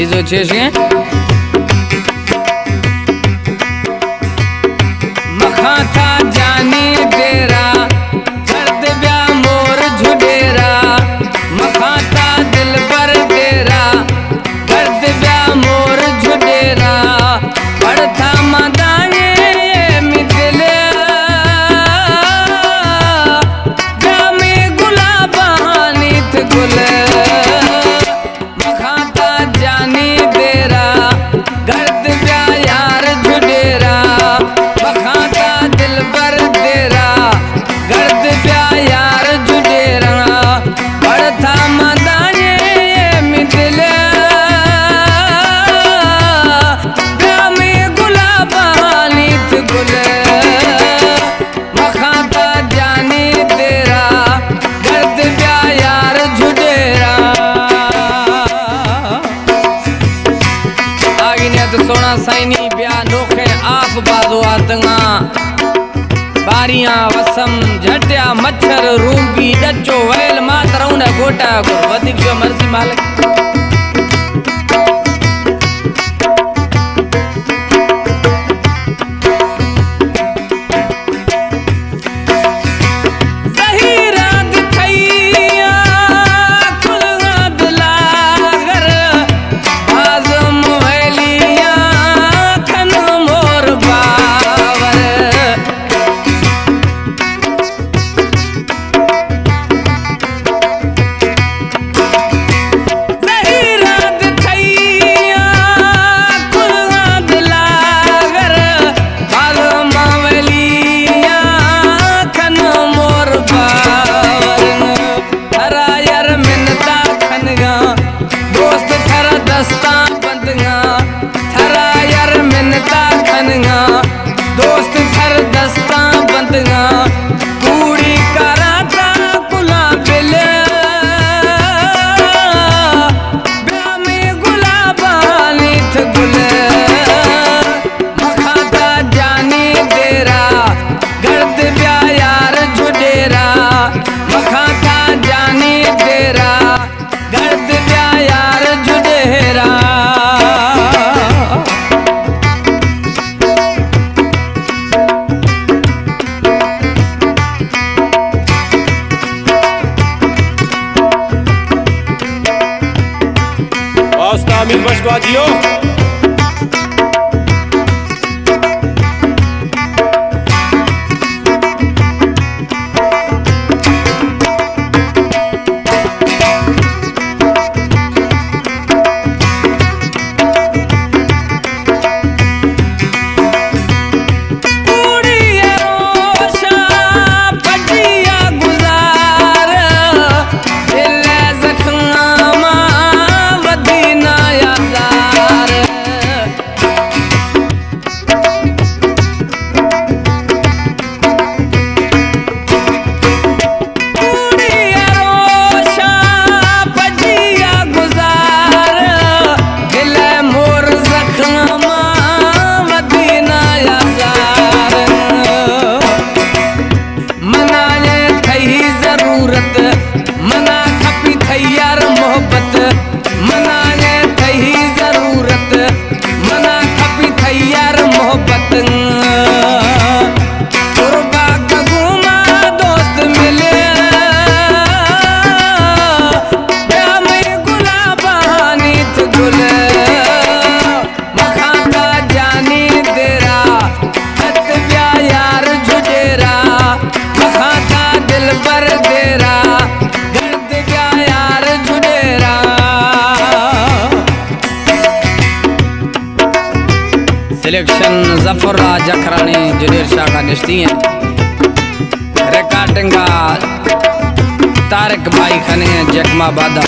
इजो छे मखा था जानी तेरा दर्द ब्या मोर झुडेरा मखा था दिल पर तेरा दर्द ब्या मोर झुडेरा पड़था मदाए मिदले जामे गुलाब हानित गुल मखा था जानी तेरा दर्द ब्या यार झुडेरा मखा था दिल पर तेरा दर्द ब्या यार झुडेरा पड़था मदाए मिदले जामे गुलाब हानित गुल मखा था जानी तेरा दर्द ब्या यार झुडेरा आगे ने तो सोना साइनी ब्या नोखे आफ बाजो आतंगा बारियां वसम झटिया मच्छर रूंगी डचो वैल मातरऊ ने गोटा गुर वधिक जो मर्जी मालिक दोस्त थर दस्ता बंदगा कूड़ी कराता कुला बिले ब्या में गुलाब हानित गुल मखा था जानी तेरा गर्द ब्या यार झुडेरा मखा था जानी तेरा गर्द ब्या यार झुडेरा Amin Bashguadio. मना खपी थई यार मोहब्बत मना ने थई जरूरत मना खपी थई यार मोहब्बत कुर्बा कगुमा दोस्त मिले ब्या में गुलाब हानित गुल मखा था जानी तेरा दर्द ब्या यार झुडेरा मखा था दिल पर तेरा सिलेक्शन जफर जखरानी जुनेर शाह का निश्ती है रिकॉर्डिंग का तारिक भाई खने जकमा बादा।